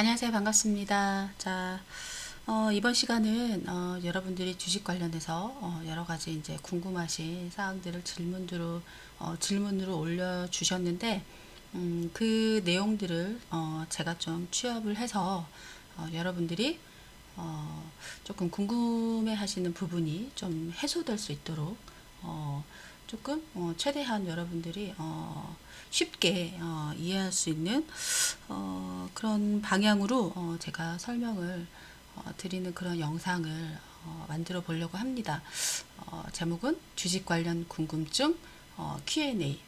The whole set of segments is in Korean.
안녕하세요. 반갑습니다. 자, 이번 시간은 여러분들이 주식 관련해서 여러 가지 이제 궁금하신 사항들을 질문으로 올려주셨는데, 그 내용들을 제가 좀 취합을 해서 여러분들이 조금 궁금해 하시는 부분이 좀 해소될 수 있도록 조금 최대한 여러분들이 쉽게 이해할 수 있는 그런 방향으로 제가 설명을 드리는 그런 영상을 만들어 보려고 합니다. 제목은 주식 관련 궁금증 Q&A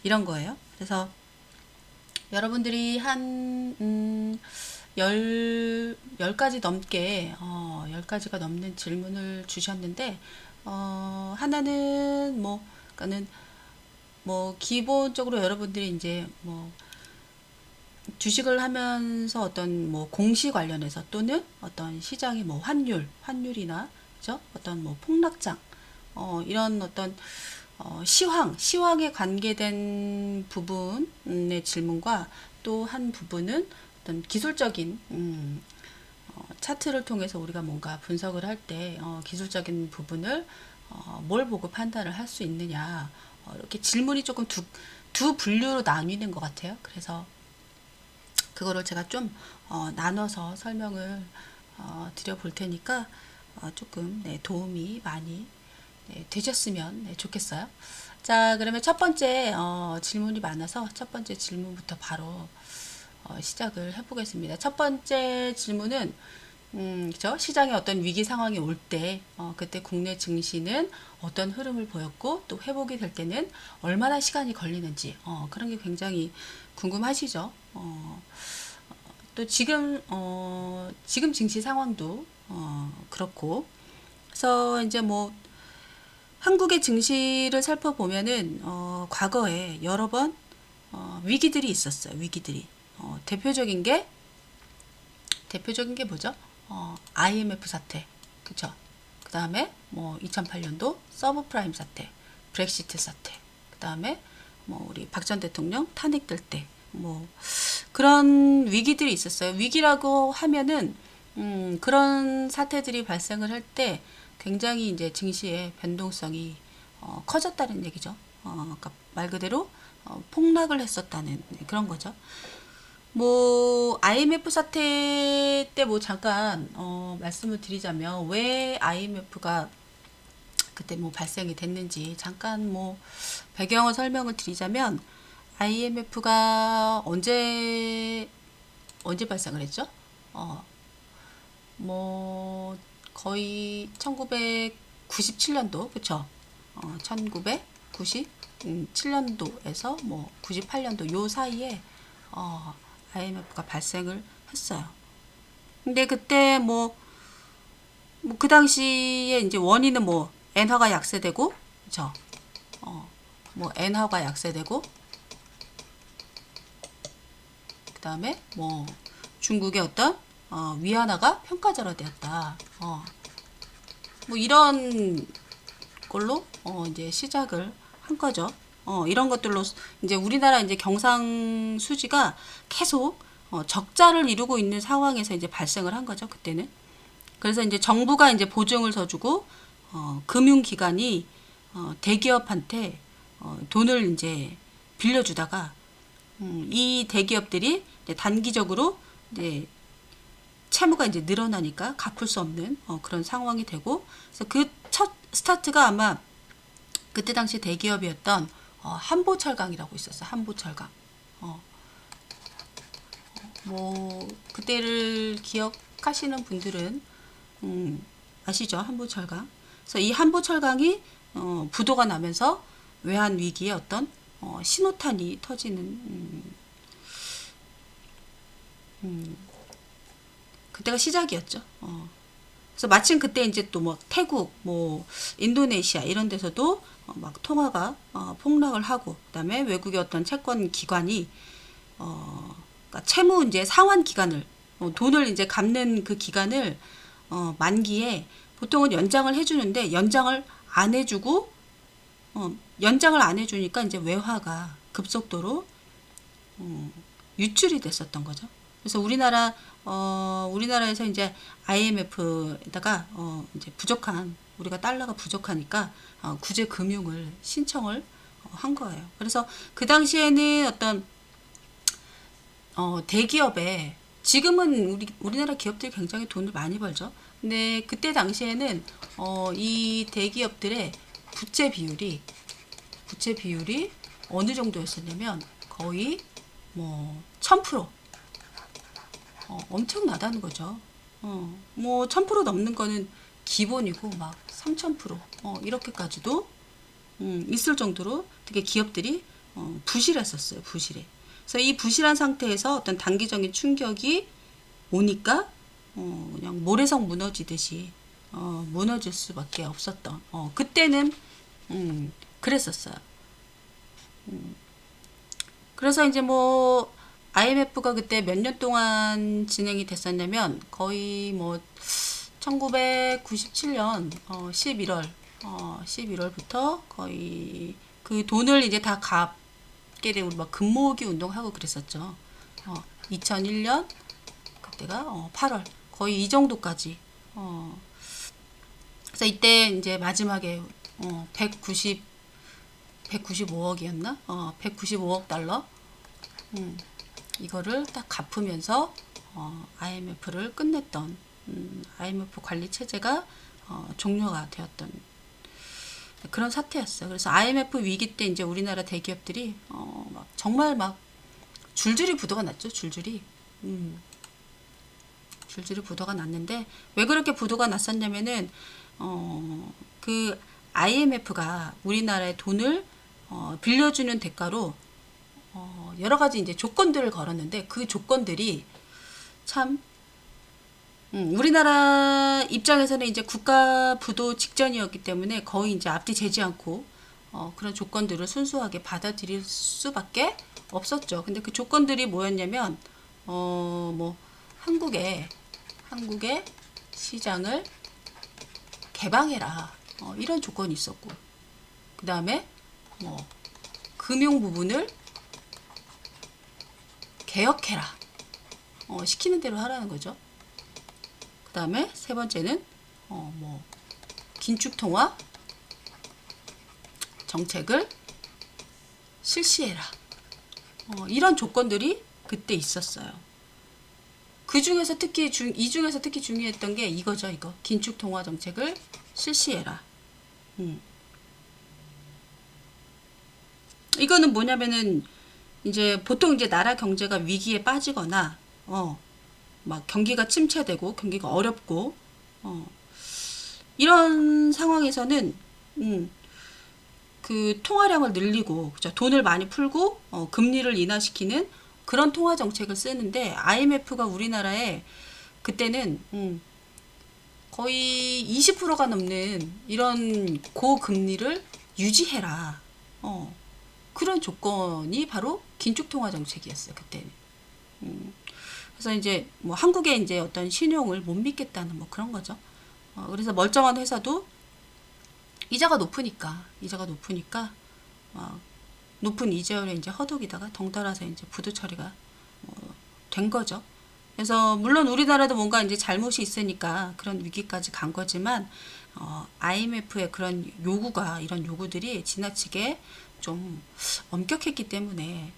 이런 거예요. 그래서 여러분들이 한 10가지 넘게 10가지가 넘는 질문을 주셨는데 하나는 그러니까는 기본적으로 여러분들이 이제 주식을 하면서 어떤 공시 관련해서 또는 어떤 시장의 환율이나 그죠? 어떤 폭락장 이런 어떤 시황에 관계된 부분의 질문과 또 한 부분은 어떤 기술적인 차트를 통해서 우리가 뭔가 분석을 할 때 기술적인 부분을 뭘 보고 판단을 할 수 있느냐 이렇게 질문이 조금 두 분류로 나뉘는 것 같아요. 그래서 그거를 제가 좀 나눠서 설명을 드려볼 테니까 조금 도움이 많이 되셨으면 좋겠어요. 자, 그러면 첫 번째 질문이 많아서 첫 번째 질문부터 바로 시작을 해보겠습니다. 첫 번째 질문은 그죠? 시장에 어떤 위기 상황이 올 때, 그때 국내 증시는 어떤 흐름을 보였고, 또 회복이 될 때는 얼마나 시간이 걸리는지, 그런 게 굉장히 궁금하시죠? 또 지금 증시 상황도, 그렇고, 그래서 이제 한국의 증시를 살펴보면은, 과거에 여러 번, 위기들이 있었어요. 위기들이. 대표적인 게 뭐죠? IMF 사태, 그쵸? 그 다음에 2008년도 서브프라임 사태, 브렉시트 사태, 그 다음에 우리 박 전 대통령 탄핵될 때, 그런 위기들이 있었어요. 위기라고 하면은, 그런 사태들이 발생을 할 때 굉장히 이제 증시의 변동성이 커졌다는 얘기죠. 그러니까 말 그대로 폭락을 했었다는 그런 거죠. IMF 사태 때 잠깐, 말씀을 드리자면, 왜 IMF가 그때 발생이 됐는지, 잠깐 배경을 설명을 드리자면, IMF가 언제 발생을 했죠? 거의 1997년도, 그쵸? 1997년도에서 98년도 요 사이에, IMF가 발생을 했어요. 근데 그때 그 당시에 이제 원인은 엔화가 약세되고, 그쵸? 엔화가 약세되고, 그 다음에 중국의 어떤 위안화가 평가절하되었다. 이런 걸로 이제 시작을 한 거죠. 이런 것들로 이제 우리나라 이제 경상 수지가 계속 적자를 이루고 있는 상황에서 이제 발생을 한 거죠. 그때는. 그래서 이제 정부가 이제 보증을 서주고 금융기관이 대기업한테 돈을 이제 빌려주다가 이 대기업들이 이제 단기적으로 이제 채무가 이제 늘어나니까 갚을 수 없는 그런 상황이 되고, 그래서 그 첫 스타트가 아마 그때 당시 대기업이었던 한보철강이라고 있었어요. 한보철강. 그때를 기억하시는 분들은 아시죠? 한보철강. 그래서 이 한보철강이 부도가 나면서 외환 위기의 어떤 신호탄이 터지는 그때가 시작이었죠. 그래서 마침 그때 이제 또 태국, 인도네시아 이런 데서도 막 통화가 폭락을 하고, 그다음에 외국의 어떤 채권 기관이 그러니까 채무 이제 상환 기간을 돈을 이제 갚는 그 기간을 만기에 보통은 연장을 해주는데 연장을 안 해주니까 이제 외화가 급속도로 유출이 됐었던 거죠. 그래서 우리나라에서 이제 IMF에다가 이제 부족한, 우리가 달러가 부족하니까 구제 금융을 신청을 한 거예요. 그래서 그 당시에는 어떤 대기업에, 지금은 우리나라 기업들이 굉장히 돈을 많이 벌죠. 근데 그때 당시에는 이 대기업들의 부채 비율이 어느 정도였었냐면 거의 뭐 1000%, 엄청나다는 거죠. 뭐 1000% 넘는 거는 기본이고 막 3000%, 이렇게까지도 있을 정도로 되게 기업들이 부실했었어요. 부실해. 그래서 이 부실한 상태에서 어떤 단기적인 충격이 오니까 그냥 모래성 무너지듯이 무너질 수밖에 없었던, 그때는 그랬었어요. 그래서 이제 뭐 IMF가 그때 몇 년 동안 진행이 됐었냐면 거의 뭐 1997년 11월부터 거의 그 돈을 이제 다 갚게 되고 막 금모으기 운동하고 그랬었죠. 2001년 그때가 8월 거의 이 정도까지. 그래서 이때 이제 마지막에 195억이었나? 195억 달러. 이거를 딱 갚으면서 IMF를 끝냈던, IMF 관리 체제가 종료가 되었던 그런 사태였어요. 그래서 IMF 위기 때 이제 우리나라 대기업들이 막 정말 막 줄줄이 부도가 났죠. 줄줄이 부도가 났는데, 왜 그렇게 부도가 났었냐면은 그 IMF가 우리나라의 돈을 빌려주는 대가로 여러 가지 이제 조건들을 걸었는데, 그 조건들이 참 우리나라 입장에서는 이제 국가 부도 직전이었기 때문에 거의 이제 앞뒤 재지 않고 그런 조건들을 순수하게 받아들일 수밖에 없었죠. 근데 그 조건들이 뭐였냐면 뭐 한국의 시장을 개방해라, 이런 조건이 있었고, 그 다음에 뭐 금융 부분을 개혁해라, 시키는 대로 하라는 거죠. 그 다음에 세 번째는 뭐 긴축통화 정책을 실시해라, 이런 조건들이 그때 있었어요. 이 중에서 특히 중요했던 게 이거죠. 이거 긴축통화 정책을 실시해라. 이거는 뭐냐면은 이제 보통 이제 나라 경제가 위기에 빠지거나 막 경기가 침체되고 경기가 어렵고 이런 상황에서는 그 통화량을 늘리고, 그죠? 돈을 많이 풀고 금리를 인하시키는 그런 통화 정책을 쓰는데, IMF가 우리나라에 그때는 거의 20%가 넘는 이런 고금리를 유지해라, 그런 조건이 바로 긴축통화 정책이었어요. 그때는. 그래서 이제 뭐 한국의 이제 어떤 신용을 못 믿겠다는 뭐 그런 거죠. 그래서 멀쩡한 회사도 이자가 높으니까 높은 이자율에 이제 허덕이다가 덩달아서 이제 부도 처리가 된 거죠. 그래서 물론 우리나라도 뭔가 이제 잘못이 있으니까 그런 위기까지 간 거지만 IMF의 그런 이런 요구들이 지나치게 좀 엄격했기 때문에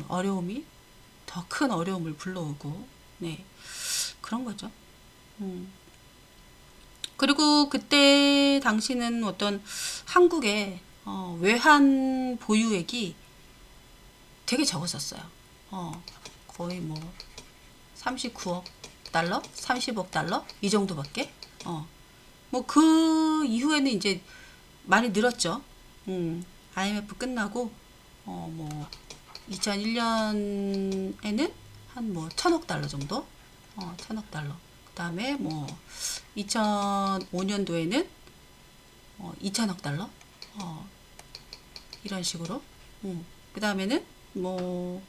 어려움이 더 큰 어려움을 불러오고, 네, 그런 거죠. 그리고 그때 당시는 어떤 한국의 외환 보유액이 되게 적었었어요. 거의 뭐 39억 달러, 30억 달러 이 정도밖에. 뭐 그 이후에는 이제 많이 늘었죠. IMF 끝나고 뭐 2001년에는 한 뭐 1000억 달러 정도, 1000억 달러. 그 다음에 뭐 2005년도에는 2000억 달러, 이런 식으로. 그 다음에는 뭐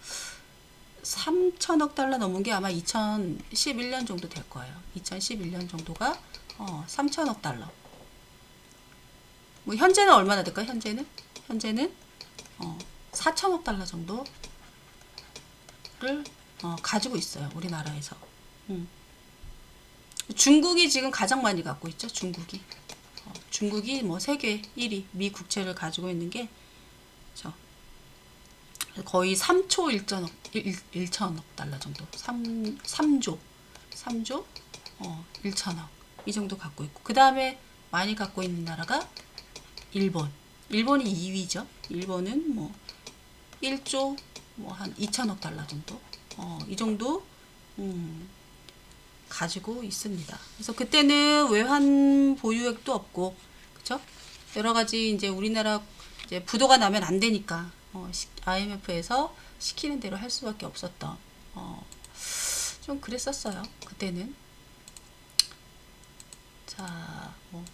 3000억 달러 넘은 게 아마 2011년 정도 될 거예요. 2011년 정도가 3000억 달러. 뭐 현재는 얼마나 될까요? 현재는 4000억 달러 정도 가지고 있어요. 우리나라에서. 중국이 지금 가장 많이 갖고 있죠. 중국이 뭐 세계 1위 미 국채를 가지고 있는 게 거의 3초 1천억 달러 정도. 3조 1천억 이 정도 갖고 있고, 그 다음에 많이 갖고 있는 나라가 일본이 2위죠. 일본은 뭐 1조 뭐 한 2천억 달러 정도, 이 정도 가지고 있습니다. 그래서 그때는 외환 보유액도 없고, 그쵸? 여러 가지 이제 우리나라 이제 부도가 나면 안 되니까 IMF에서 시키는 대로 할 수밖에 없었던, 좀 그랬었어요. 그때는. 자, 뭐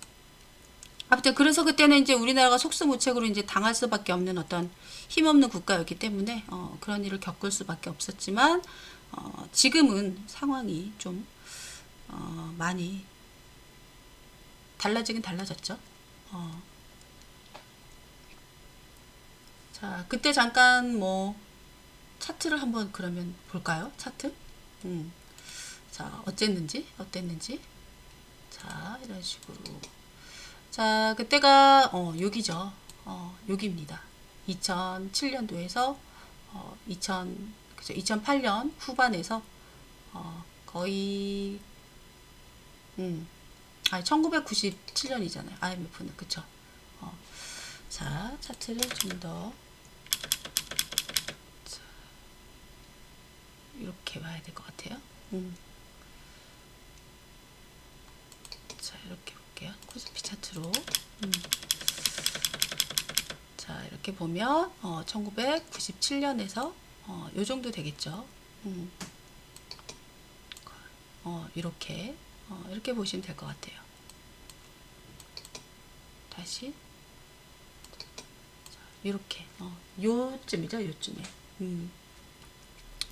아무튼 그래서 그때는 이제 우리나라가 속수무책으로 이제 당할 수밖에 없는 어떤 힘없는 국가였기 때문에 그런 일을 겪을 수밖에 없었지만, 지금은 상황이 좀 많이 달라지긴 달라졌죠. 자, 그때 잠깐 뭐 차트를 한번 그러면 볼까요? 차트. 자, 어땠는지. 자, 이런 식으로. 자, 그때가 여기죠. 여기입니다. 2007년도에서 2008년 후반에서 거의 1997년이잖아요. IMF는. 그쵸? 자, 차트를 좀 더 이렇게 봐야 될 것 같아요. 자, 이렇게 볼게요. 코스피 차트로. 자, 이렇게 보면 1997년에서 요 정도 되겠죠. 이렇게 보시면 될 것 같아요. 다시 이렇게 요쯤이죠. 요쯤에.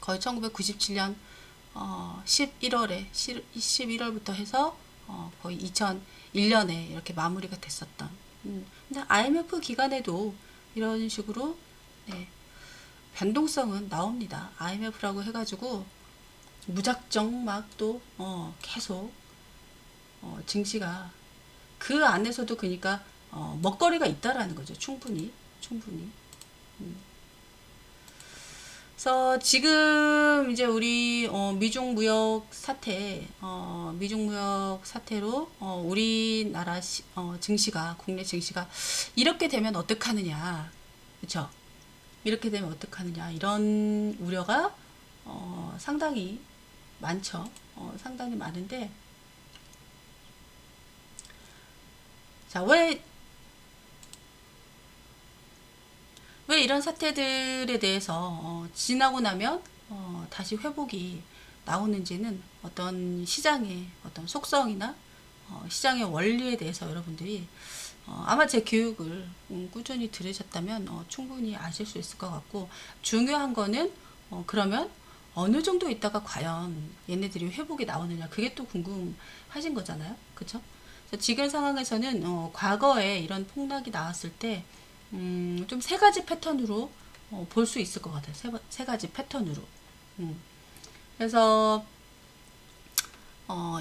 거의 1997년 11월부터 해서 거의 2001년에 이렇게 마무리가 됐었던. 근데 IMF 기간에도 이런 식으로 변동성은 나옵니다. IMF라고 해가지고 무작정 막 또 계속 증시가 그 안에서도 그러니까 먹거리가 있다라는 거죠. 충분히. 그래서 지금 이제 우리 미중 무역 사태로 우리나라 증시가, 국내 증시가 이렇게 되면 어떡하느냐, 그렇죠? 이렇게 되면 어떡하느냐, 이런 우려가 상당히 많죠. 상당히 많은데, 자, 왜 이런 사태들에 대해서 지나고 나면 다시 회복이 나오는지는 어떤 시장의 어떤 속성이나 시장의 원리에 대해서 여러분들이 아마 제 교육을 꾸준히 들으셨다면 충분히 아실 수 있을 것 같고, 중요한 거는 그러면 어느 정도 있다가 과연 얘네들이 회복이 나오느냐, 그게 또 궁금하신 거잖아요. 그쵸? 지금 상황에서는 과거에 이런 폭락이 나왔을 때 좀 세 가지 패턴으로 볼 수 있을 것 같아요. 세 가지 패턴으로. 그래서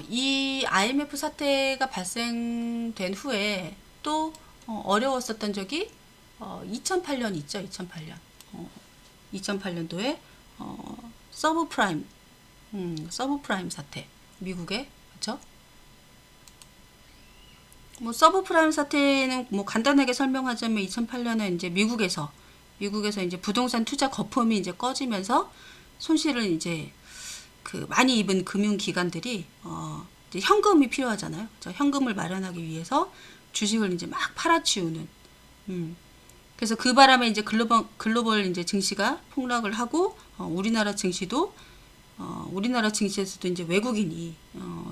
이 IMF 사태가 발생된 후에 또 어려웠었던 적이 2008년 있죠. 2008년도에 서브프라임 사태, 미국의. 그렇죠? 뭐 서브프라임 사태는 뭐 간단하게 설명하자면 2008년에 이제 미국에서 이제 부동산 투자 거품이 이제 꺼지면서 손실을 이제 그 많이 입은 금융기관들이 이제 현금이 필요하잖아요. 현금을 마련하기 위해서 주식을 이제 막 팔아치우는. 그래서 그 바람에 이제 글로벌 이제 증시가 폭락을 하고 우리나라 증시에서도 이제 외국인이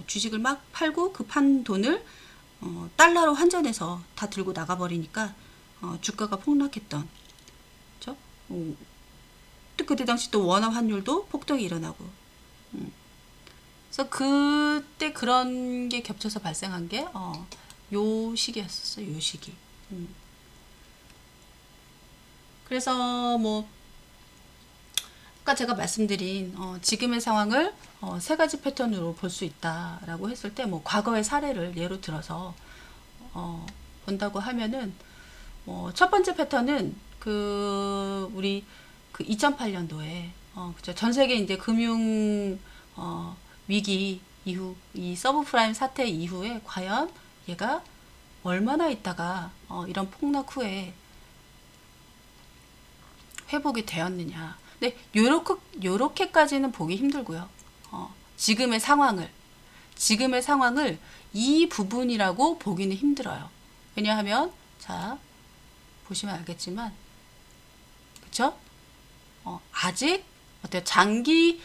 주식을 막 팔고 그 판 돈을 달러로 환전해서 다 들고 나가버리니까 주가가 폭락했던. 그렇죠? 또 그때 당시 또 원화 환율도 폭등이 일어나고. 그래서 그때 그런 게 겹쳐서 발생한 게 요 시기였었어요. 요 시기. 그래서 뭐 아까 제가 말씀드린 지금의 상황을 세 가지 패턴으로 볼 수 있다라고 했을 때 뭐 과거의 사례를 예로 들어서 본다고 하면은 첫 번째 패턴은 우리 2008년도에 그죠? 전 세계 이제 금융 위기 이후 이 서브프라임 사태 이후에 과연 얘가 얼마나 있다가 이런 폭락 후에 회복이 되었느냐. 근데 요렇게까지는 보기 힘들고요. 지금의 상황을 이 부분이라고 보기는 힘들어요. 왜냐하면 자 보시면 알겠지만 그쵸? 아직 어때요? 장기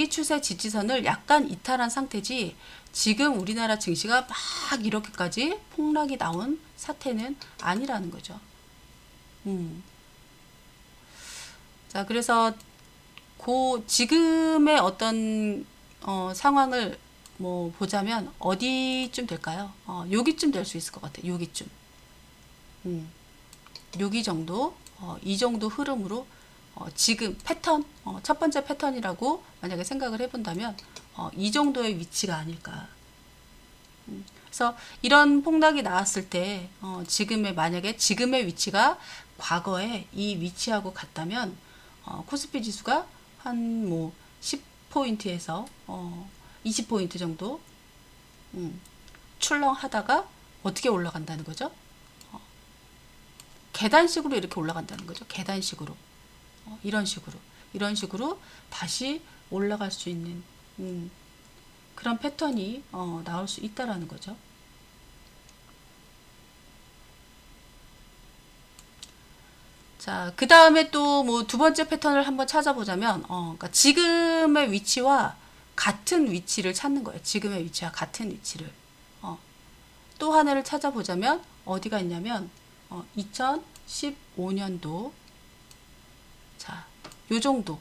추세 지지선을 약간 이탈한 상태지 지금 우리나라 증시가 막 이렇게까지 폭락이 나온 사태는 아니라는 거죠. 자, 그래서 지금의 어떤 상황을 뭐 보자면 어디쯤 될까요? 여기쯤 될 수 있을 것 같아요. 여기쯤. 여기 정도, 이 정도 흐름으로 지금 패턴, 첫 번째 패턴이라고 만약에 생각을 해본다면 이 정도의 위치가 아닐까. 그래서 이런 폭락이 나왔을 때 만약에 지금의 위치가 과거에 이 위치하고 같다면 코스피 지수가 한 뭐 10포인트에서 20포인트 정도 출렁하다가 어떻게 올라간다는 거죠? 계단식으로 이렇게 올라간다는 거죠. 계단식으로. 이런 식으로 다시 올라갈 수 있는 그런 패턴이 나올 수 있다라는 거죠. 자, 그 다음에 또 뭐 두 번째 패턴을 한번 찾아보자면, 그러니까 지금의 위치와 같은 위치를 찾는 거예요. 지금의 위치와 같은 위치를. 또 하나를 찾아보자면, 어디가 있냐면, 2015년도. 자, 요 정도.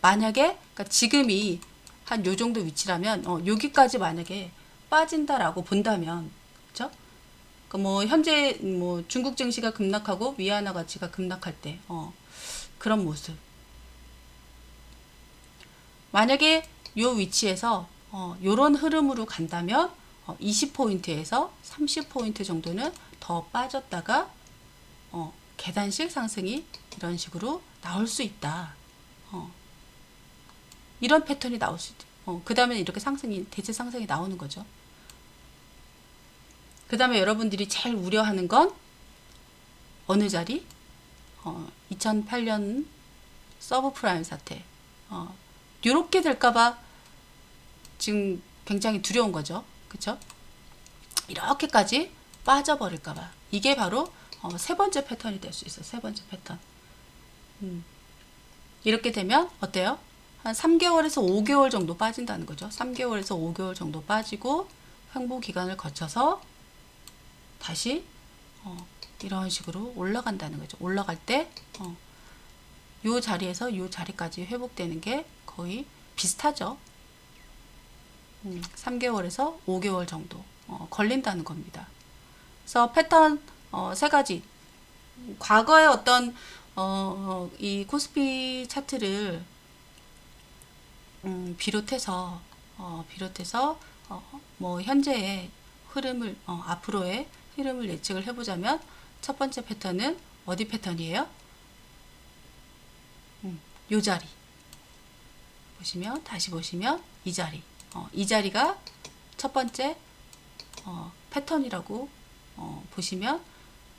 만약에, 그러니까 지금이 한 요 정도 위치라면, 여기까지 만약에 빠진다라고 본다면, 그쵸? 뭐 현재 뭐 중국 증시가 급락하고 위안화 가치가 급락할 때 그런 모습. 만약에 요 위치에서 요런 흐름으로 간다면 20포인트에서 30포인트 정도는 더 빠졌다가 계단식 상승이 이런 식으로 나올 수 있다. 이런 패턴이 나올 수 있다. 그 다음에 이렇게 대체 상승이 나오는 거죠. 그 다음에 여러분들이 제일 우려하는 건 어느 자리? 2008년 서브프라임 사태. 이렇게 될까봐 지금 굉장히 두려운 거죠. 그쵸? 이렇게까지 빠져버릴까봐. 이게 바로 세 번째 패턴이 될 수 있어요. 세 번째 패턴. 이렇게 되면 어때요? 한 3개월에서 5개월 정도 빠진다는 거죠. 3개월에서 5개월 정도 빠지고 횡보 기간을 거쳐서 다시 이런 식으로 올라간다는 거죠. 올라갈 때 요 자리에서 요 자리까지 회복되는 게 거의 비슷하죠. 3개월에서 5개월 정도 걸린다는 겁니다. 그래서 패턴 세 가지. 과거의 어떤 이 코스피 차트를 비롯해서 뭐 현재의 흐름을 앞으로의 흐름을 예측을 해보자면 첫 번째 패턴은 어디 패턴이에요? 요 자리 다시 보시면 이 자리 이 자리가 첫 번째 패턴이라고 보시면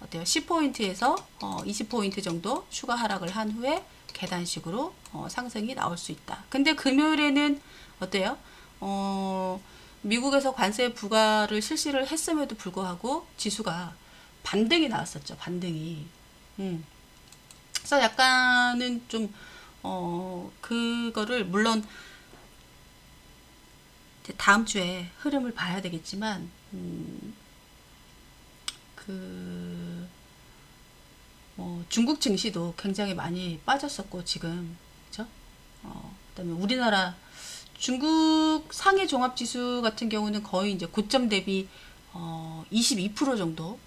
어때요? 10포인트에서 20포인트 정도 추가 하락을 한 후에 계단식으로 상승이 나올 수 있다. 근데 금요일에는 어때요? 미국에서 관세 부과를 실시를 했음에도 불구하고 지수가 반등이 나왔었죠. 반등이. 그래서 약간은 좀 그거를 물론 이제 다음 주에 흐름을 봐야 되겠지만 중국 증시도 굉장히 많이 빠졌었고 지금 그죠? 그다음에 우리나라 중국 상해 종합지수 같은 경우는 거의 이제 고점 대비 22% 정도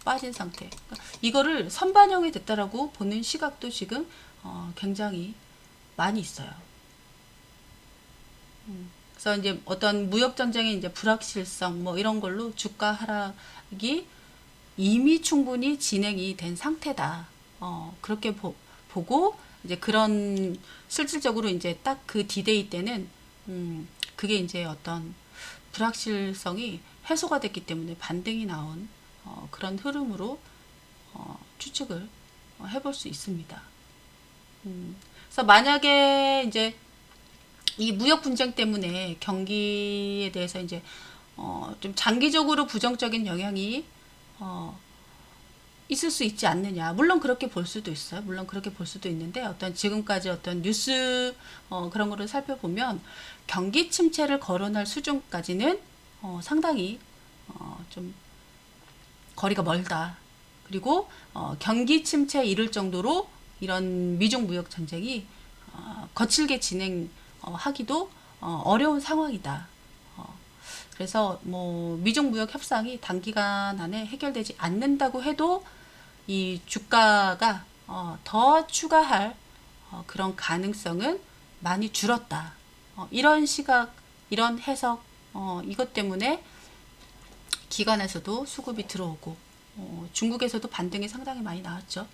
빠진 상태. 그러니까 이거를 선반영이 됐다라고 보는 시각도 지금 굉장히 많이 있어요. 그래서 이제 어떤 무역 전쟁의 이제 불확실성 뭐 이런 걸로 주가 하락이 이미 충분히 진행이 된 상태다. 그렇게 보고 이제 그런 실질적으로 이제 딱 그 디데이 때는 그게 이제 어떤 불확실성이 해소가 됐기 때문에 반등이 나온 그런 흐름으로 추측을 해볼 수 있습니다. 그래서 만약에 이제 이 무역 분쟁 때문에 경기에 대해서 이제 좀 장기적으로 부정적인 영향이 있을 수 있지 않느냐. 물론 그렇게 볼 수도 있어요. 물론 그렇게 볼 수도 있는데 어떤 지금까지 어떤 뉴스 그런 거를 살펴보면 경기 침체를 거론할 수준까지는 상당히 좀 거리가 멀다. 그리고 경기 침체에 이를 정도로 이런 미중 무역 전쟁이 거칠게 진행하기도 어려운 상황이다. 그래서 뭐 미중 무역 협상이 단기간 안에 해결되지 않는다고 해도 이 주가가 더 추가할 그런 가능성은 많이 줄었다. 이런 시각, 이런 해석, 이것 때문에 기관에서도 수급이 들어오고 중국에서도 반등이 상당히 많이 나왔죠.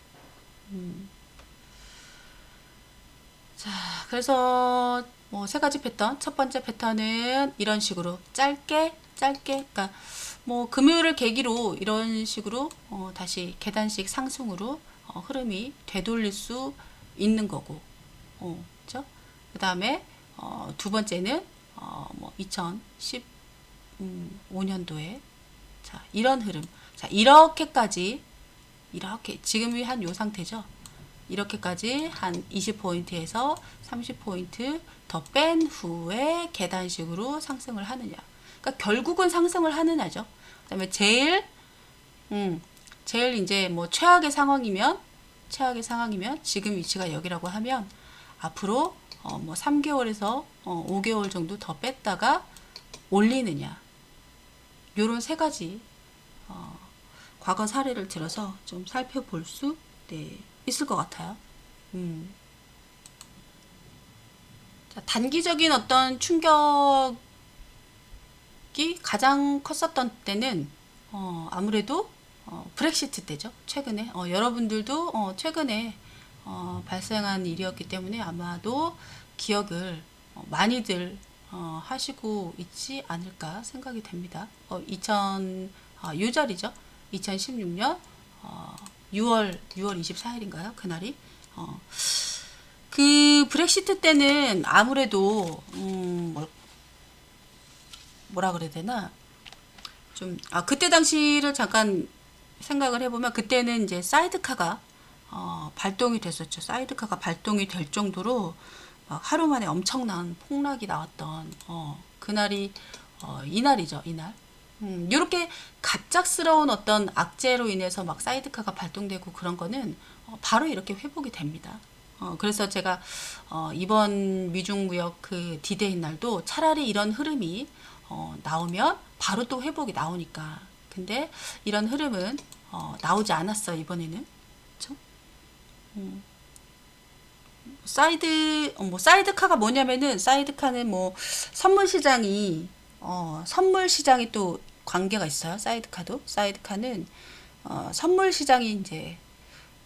자, 그래서 뭐 세 가지 패턴. 첫 번째 패턴은 이런 식으로 짧게, 그러니까 뭐 금요일을 계기로 이런 식으로 다시 계단식 상승으로 흐름이 되돌릴 수 있는 거고, 그죠? 그 다음에 두 번째는 뭐 2015년도에 자 이런 흐름, 자 이렇게 지금이 한 요 상태죠. 이렇게까지 한 20포인트에서 30포인트 더 뺀 후에 계단식으로 상승을 하느냐. 그러니까 결국은 상승을 하느냐죠. 그 다음에 제일 이제 뭐 최악의 상황이면 지금 위치가 여기라고 하면 앞으로 뭐 3개월에서 5개월 정도 더 뺐다가 올리느냐. 요런 세 가지 과거 사례를 들어서 좀 살펴볼 수 있을 것 같아요. 자, 단기적인 어떤 충격이 가장 컸었던 때는 아무래도 브렉시트 때죠. 최근에 여러분들도 최근에 발생한 일이었기 때문에 아마도 기억을 많이들 하시고 있지 않을까 생각이 됩니다. 요 자리죠. 2016년 6월 24일인가요? 그날이 그 브렉시트 때는 아무래도 뭐라 그래야 되나 좀 그때 당시를 잠깐 생각을 해보면 그때는 이제 사이드카가 발동이 됐었죠. 사이드카가 발동이 될 정도로 하루 만에 엄청난 폭락이 나왔던 그날이 이날이죠. 이날. 이렇게 갑작스러운 어떤 악재로 인해서 막 사이드카가 발동되고 그런 거는 바로 이렇게 회복이 됩니다. 그래서 제가 이번 미중무역 그 디데이 날도 차라리 이런 흐름이 나오면 바로 또 회복이 나오니까. 근데 이런 흐름은 나오지 않았어 이번에는. 그쵸? 사이드카가 뭐냐면은 사이드카는 뭐 선물 시장이 또 관계가 있어요. 사이드카는 선물 시장이 이제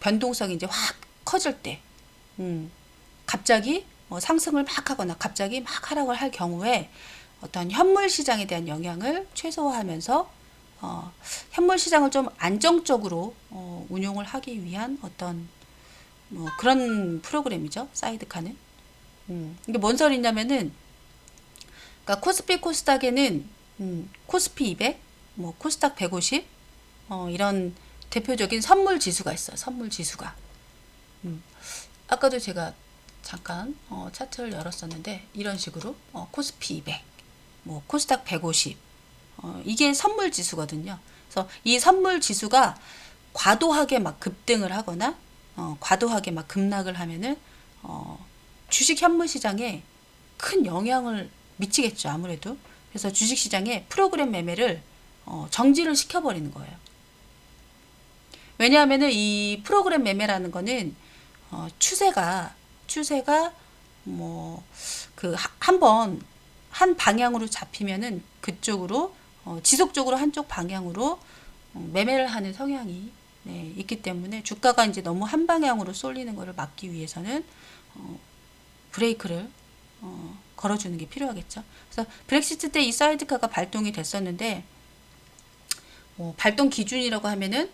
변동성이 이제 확 커질 때, 갑자기 상승을 막 하거나 갑자기 막 하락을 할 경우에 어떤 현물 시장에 대한 영향을 최소화하면서 현물 시장을 좀 안정적으로 운용을 하기 위한 어떤 뭐 그런 프로그램이죠. 사이드카는. 이게 뭔 소리냐면은 그러니까 코스피 코스닥에는 코스피 200, 뭐 코스닥 150 이런 대표적인 선물 지수가 있어요. 선물 지수가. 아까도 제가 잠깐 차트를 열었었는데 이런 식으로 코스피 200, 뭐 코스닥 150 이게 선물 지수거든요. 그래서 이 선물 지수가 과도하게 막 급등을 하거나 과도하게 막 급락을 하면은 주식 현물 시장에 큰 영향을 미치겠죠. 아무래도. 그래서 주식 시장에 프로그램 매매를 정지를 시켜버리는 거예요. 왜냐하면은 이 프로그램 매매라는 거는 추세가 뭐 그 한번 한 방향으로 잡히면은 그쪽으로 지속적으로 한쪽 방향으로 매매를 하는 성향이 네, 있기 때문에 주가가 이제 너무 한 방향으로 쏠리는 것을 막기 위해서는 브레이크를 걸어주는 게 필요하겠죠. 그래서 브렉시트 때 이 사이드카가 발동이 됐었는데 발동 기준이라고 하면은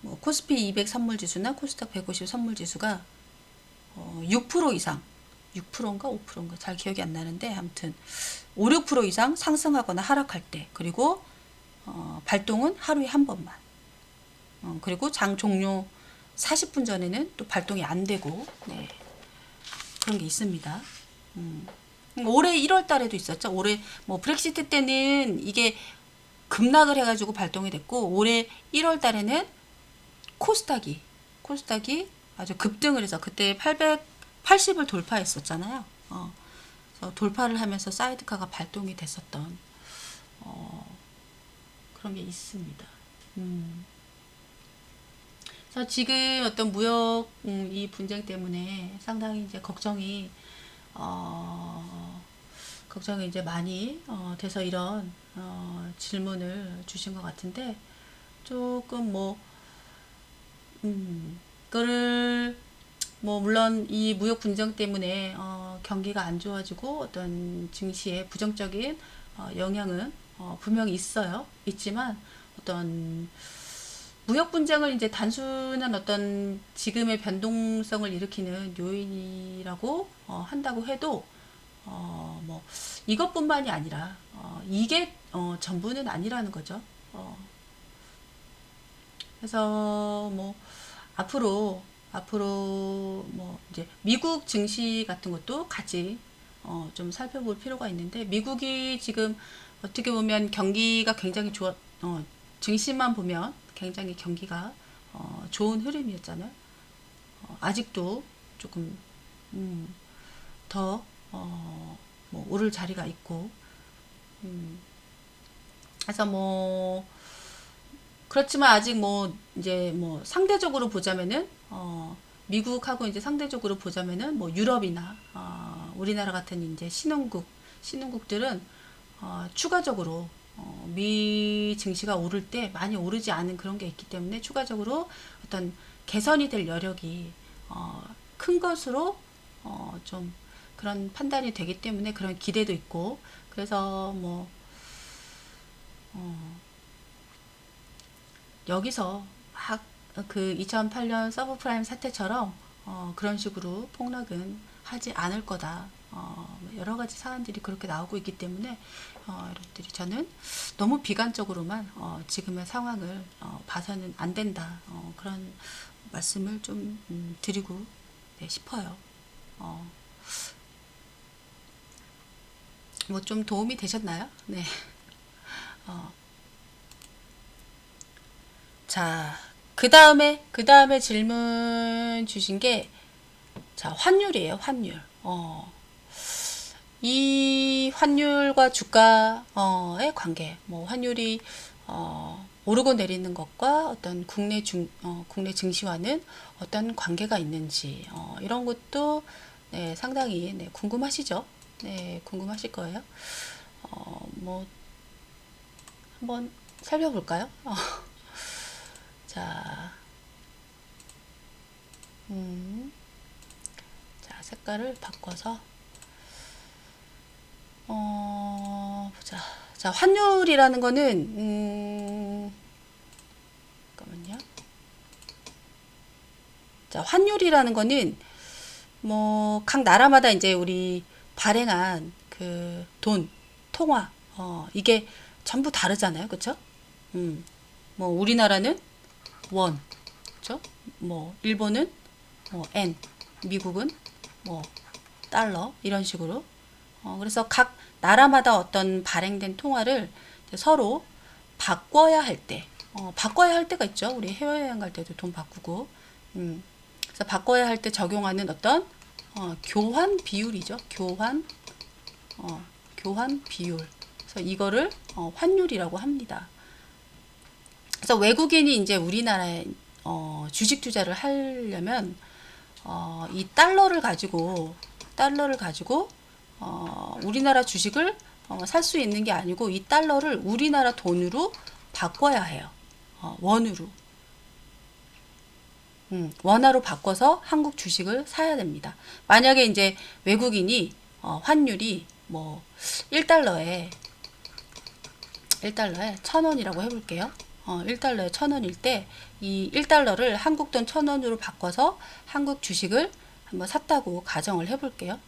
뭐 코스피 200 선물지수나 코스닥 150 선물지수가 6% 이상 6%인가 5%인가 잘 기억이 안 나는데 아무튼 5, 6% 이상 상승하거나 하락할 때 그리고 발동은 하루에 한 번만 그리고 장 종료 40분 전에는 또 발동이 안 되고 네, 그런 게 있습니다. 올해 1월 달에도 있었죠. 올해 뭐 브렉시트 때는 이게 급락을 해가지고 발동이 됐고 올해 1월 달에는 코스닥이 아주 급등을 해서 그때 880을 돌파했었잖아요. 그래서 돌파를 하면서 사이드카가 발동이 됐었던 그런 게 있습니다. 그래서 지금 어떤 무역 이 분쟁 때문에 상당히 이제 걱정이 이제 많이 돼서 이런 질문을 주신 것 같은데 조금 그거를 물론 이 무역 분쟁 때문에 경기가 안 좋아지고 어떤 증시에 부정적인 영향은 분명히 있지만 어떤 무역 분쟁을 이제 단순한 어떤 지금의 변동성을 일으키는 요인이라고 한다고 해도 이것뿐만이 아니라 이게 전부는 아니라는 거죠. 그래서 앞으로 이제 미국 증시 같은 것도 같이 좀 살펴볼 필요가 있는데 미국이 지금 어떻게 보면 경기가 굉장히 증시만 보면 굉장히 경기가 좋은 흐름이었잖아요. 아직도 조금 더 오를 자리가 있고 그래서 그렇지만 아직 이제 상대적으로 보자면은 미국하고 이제 상대적으로 보자면은 유럽이나 우리나라 같은 이제 신흥국들은 추가적으로 미 증시가 오를 때 많이 오르지 않은 그런 게 있기 때문에 추가적으로 어떤 개선이 될 여력이 큰 것으로 좀 그런 판단이 되기 때문에 그런 기대도 있고 그래서 여기서 막 그 2008년 서브프라임 사태처럼 그런 식으로 폭락은 하지 않을 거다. 여러 가지 사안들이 그렇게 나오고 있기 때문에 여러분들이 저는 너무 비관적으로만 지금의 상황을 봐서는 안 된다. 그런 말씀을 좀 드리고 싶어요. 좀 도움이 되셨나요? 네. 자, 그 다음에 질문 주신 게, 자, 환율이에요, 환율. 이 환율과 주가의 관계, 환율이, 오르고 내리는 것과 어떤 국내 증시와는 어떤 관계가 있는지, 이런 것도, 네, 상당히, 네, 궁금하시죠? 네, 궁금하실 거예요. 한번 살펴볼까요? 자, 자, 색깔을 바꿔서, 보자. 자, 환율이라는 거는, 잠깐만요. 자, 환율이라는 거는, 각 나라마다 이제 우리 발행한 그 통화, 이게 전부 다르잖아요. 그쵸? 우리나라는 원, 그쵸? 일본은 엔, 미국은 달러, 이런 식으로. 그래서 각 나라마다 어떤 발행된 통화를 서로 바꿔야 할 때가 있죠. 우리 해외여행 갈 때도 돈 바꾸고. 그래서 바꿔야 할 때 적용하는 어떤 교환 비율이죠. 교환 비율. 그래서 이거를 환율이라고 합니다. 그래서 외국인이 이제 우리나라에 주식 투자를 하려면 이 달러를 가지고 우리나라 주식을 살 수 있는 게 아니고 이 달러를 우리나라 돈으로 바꿔야 해요. 원으로. 원화로 바꿔서 한국 주식을 사야 됩니다. 만약에 이제 외국인이 환율이 뭐 1달러에 1,000원이라고 해볼게요. 1달러에 1,000원일 때 이 1달러를 한국 돈 1,000원으로 바꿔서 한국 주식을 한번 샀다고 가정을 해볼게요.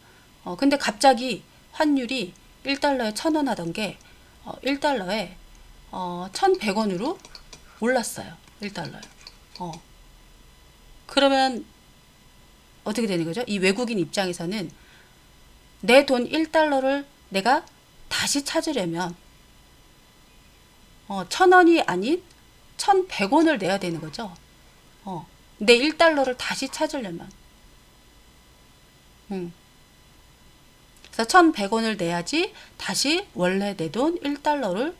근데 갑자기 환율이 1달러에 1,000원 하던 게 1달러에 1,100원으로 올랐어요. 1달러에. 그러면 어떻게 되는 거죠? 이 외국인 입장에서는 내 돈 1달러를 내가 다시 찾으려면 1,000원이 아닌 1,100원을 내야 되는 거죠. 내 1달러를 다시 찾으려면. 그래서 1,100원을 내야지 다시 원래 내 돈 1달러를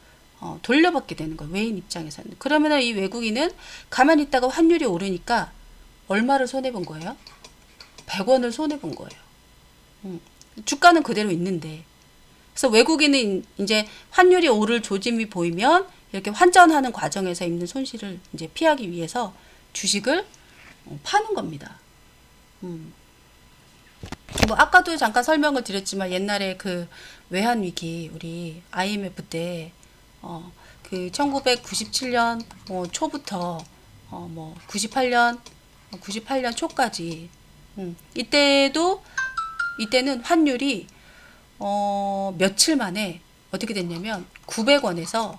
돌려받게 되는 거예요. 외인 입장에서는. 그러면 이 외국인은 가만히 있다가 환율이 오르니까 얼마를 손해본 거예요? 100원을 손해본 거예요. 주가는 그대로 있는데. 그래서 외국인은 이제 환율이 오를 조짐이 보이면 이렇게 환전하는 과정에서 있는 손실을 이제 피하기 위해서 주식을 파는 겁니다. 뭐 아까도 잠깐 설명을 드렸지만 옛날에 그 외환 위기 우리 IMF 때 그 1997년 초부터 뭐 98년 초까지 이때는 환율이 며칠 만에 어떻게 됐냐면 900원에서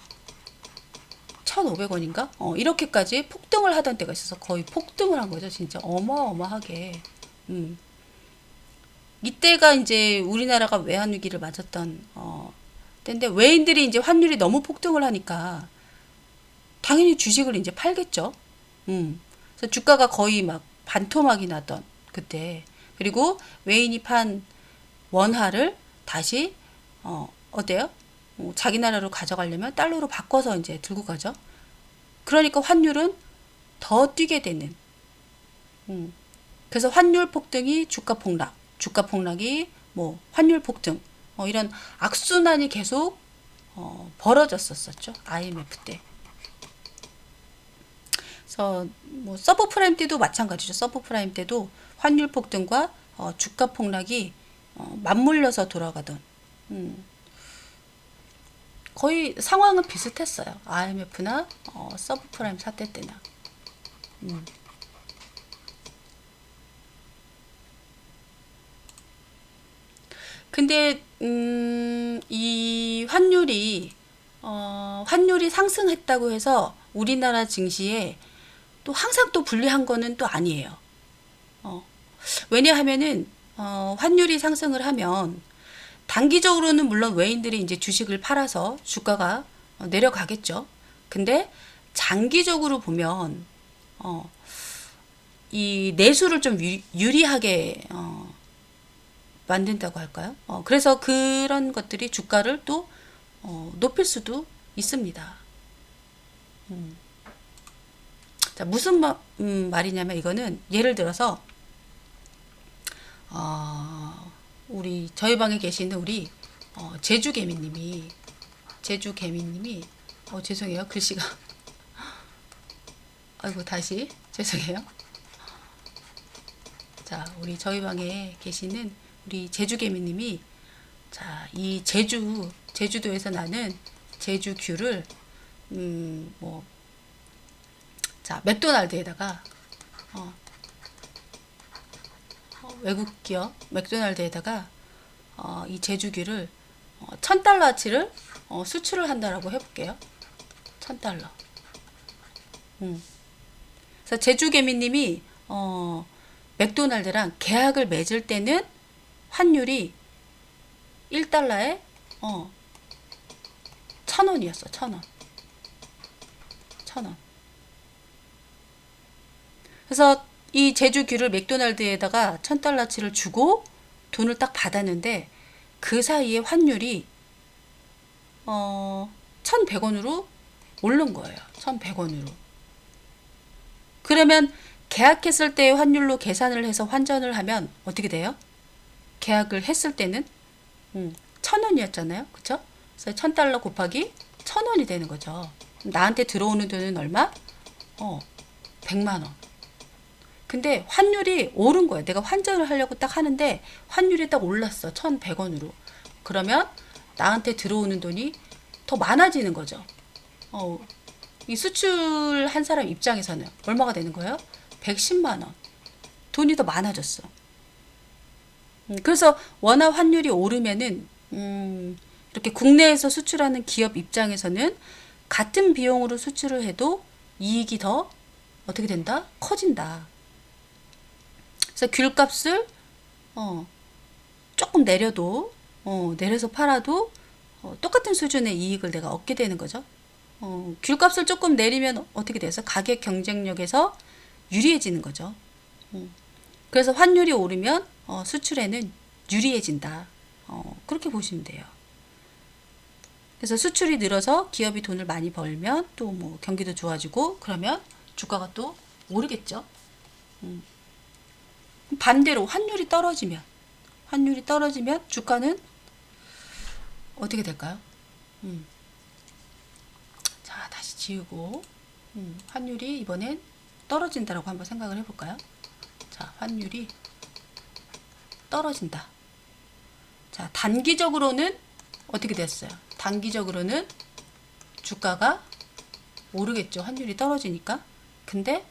1,500원인가? 이렇게까지 폭등을 하던 때가 있어서 거의 폭등을 한 거죠. 진짜 어마어마하게. 이때가 이제 우리나라가 외환위기를 맞았던 때인데 외인들이 이제 환율이 너무 폭등을 하니까 당연히 주식을 이제 팔겠죠. 그래서 주가가 거의 막 반토막이 나던 그때. 그리고 외인이 판 원화를 다시 어때요? 자기 나라로 가져가려면 달러로 바꿔서 이제 들고 가죠. 그러니까 환율은 더 뛰게 되는. 그래서 환율 폭등이 주가 폭락, 주가 폭락이 뭐 환율 폭등, 이런 악순환이 계속 벌어졌었죠. IMF 때. 그래서 뭐 서브프라임 때도 마찬가지죠. 서브프라임 때도 환율 폭등과 주가 폭락이 맞물려서 돌아가던 거의 상황은 비슷했어요. IMF나 서브프라임 사태 때나. 근데 이 환율이 상승했다고 해서 우리나라 증시에 또 항상 또 불리한 거는 또 아니에요. 왜냐하면은 환율이 상승을 하면 단기적으로는 물론 외인들이 이제 주식을 팔아서 주가가 내려가겠죠. 근데 장기적으로 보면 이 내수를 좀 유리하게 만든다고 할까요? 그래서 그런 것들이 주가를 또 높일 수도 있습니다. 자, 무슨 말이냐면 이거는 예를 들어서 저희 방에 계시는 우리 제주개미님이 죄송해요, 글씨가 아이고 다시 죄송해요. 자, 우리 저희 방에 계시는 우리 제주개미님이 자, 이 제주도에서 나는 제주귤을 자, 맥도날드에다가 외국 기업 맥도날드에다가 이 제주귤을 1,000달러치를 수출을 한다라고 해볼게요. 1,000달러. 그래서 제주개미님이 맥도날드랑 계약을 맺을 때는 환율이 1달러에 1,000원이었어. 1,000원. 1,000원. 그래서 이 제주귤을 맥도날드에다가 1,000달러치를 주고 돈을 딱 받았는데 그 사이에 환율이 1,100원으로 오른 거예요. 1,100원으로. 그러면 계약했을 때의 환율로 계산을 해서 환전을 하면 어떻게 돼요? 계약을 했을 때는 1,000원이었잖아요. 그쵸? 그래서 1,000달러 곱하기 1,000원이 되는 거죠. 나한테 들어오는 돈은 얼마? 100만 원. 근데 환율이 오른 거예요. 내가 환전을 하려고 딱 하는데 환율이 딱 올랐어. 1,100원으로. 그러면 나한테 들어오는 돈이 더 많아지는 거죠. 이 수출한 사람 입장에서는 얼마가 되는 거예요? 110만 원. 돈이 더 많아졌어. 그래서 원화 환율이 오르면은 이렇게 국내에서 수출하는 기업 입장에서는 같은 비용으로 수출을 해도 이익이 더 어떻게 된다? 커진다. 그래서 귤값을 조금 내려도 내려서 팔아도 똑같은 수준의 이익을 내가 얻게 되는 거죠. 귤값을 조금 내리면 어떻게 돼서 가격 경쟁력에서 유리해지는 거죠. 그래서 환율이 오르면 수출에는 유리해진다. 그렇게 보시면 돼요. 그래서 수출이 늘어서 기업이 돈을 많이 벌면 또 뭐 경기도 좋아지고 그러면 주가가 또 오르겠죠. 반대로 환율이 떨어지면 주가는 어떻게 될까요? 자, 다시 지우고 환율이 이번엔 떨어진다라고 한번 생각을 해볼까요? 자, 환율이 떨어진다. 자, 단기적으로는 어떻게 됐어요? 단기적으로는 주가가 오르겠죠. 환율이 떨어지니까. 근데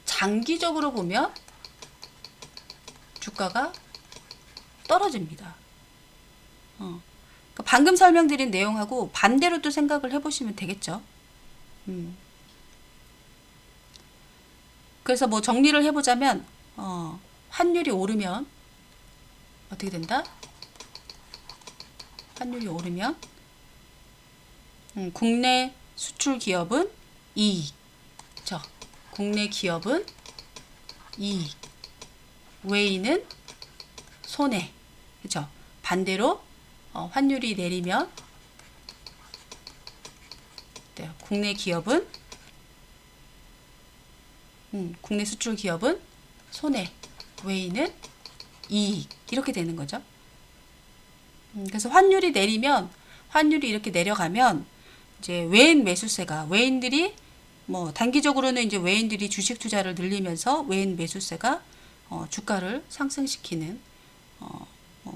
장기적으로 보면 주가가 떨어집니다. 그러니까 방금 설명드린 내용하고 반대로 또 생각을 해보시면 되겠죠. 그래서 뭐 정리를 해보자면 환율이 오르면 어떻게 된다? 환율이 오르면 국내 수출 기업은 이익. 그쵸? 국내 기업은 이익. 외인은 손해. 그쵸? 반대로 환율이 내리면 네, 국내 기업은 국내 수출 기업은 손해. 외인은 이익. 이렇게 되는 거죠. 그래서 환율이 내리면 환율이 이렇게 내려가면 이제 외인 매수세가 외인들이 뭐 단기적으로는 이제 외인들이 주식 투자를 늘리면서 외인 매수세가 주가를 상승시키는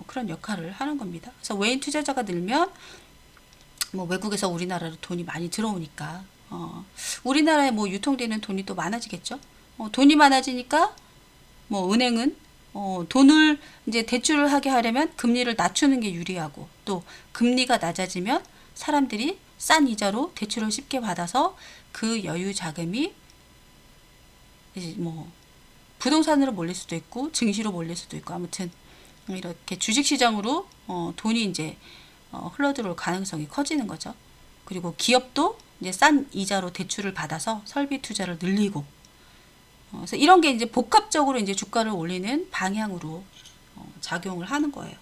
그런 역할을 하는 겁니다. 그래서 외인 투자자가 늘면 뭐 외국에서 우리나라로 돈이 많이 들어오니까 우리나라에 뭐 유통되는 돈이 또 많아지겠죠. 돈이 많아지니까 뭐 은행은 돈을 이제 대출을 하게 하려면 금리를 낮추는 게 유리하고 또 금리가 낮아지면 사람들이 싼 이자로 대출을 쉽게 받아서 그 여유 자금이 이제 뭐 부동산으로 몰릴 수도 있고 증시로 몰릴 수도 있고 아무튼 이렇게 주식시장으로 돈이 이제 흘러들어올 가능성이 커지는 거죠. 그리고 기업도 이제 싼 이자로 대출을 받아서 설비 투자를 늘리고 그래서 이런 게 이제 복합적으로 이제 주가를 올리는 방향으로 작용을 하는 거예요.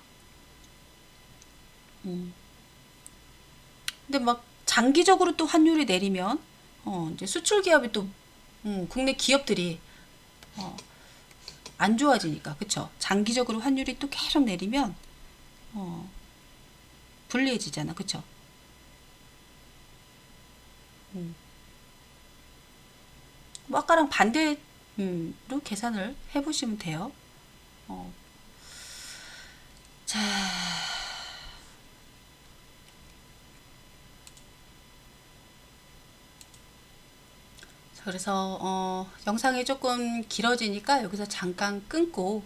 근데 막 장기적으로 또 환율이 내리면 이제 수출 기업이 또 국내 기업들이 안 좋아지니까 그쵸? 장기적으로 환율이 또 계속 내리면 불리해지잖아, 그쵸? 뭐 아까랑 반대로 계산을 해보시면 돼요. 자, 그래서 영상이 조금 길어지니까 여기서 잠깐 끊고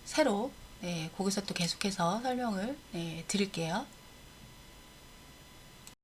새로 거기서 또 계속해서 설명을 드릴게요.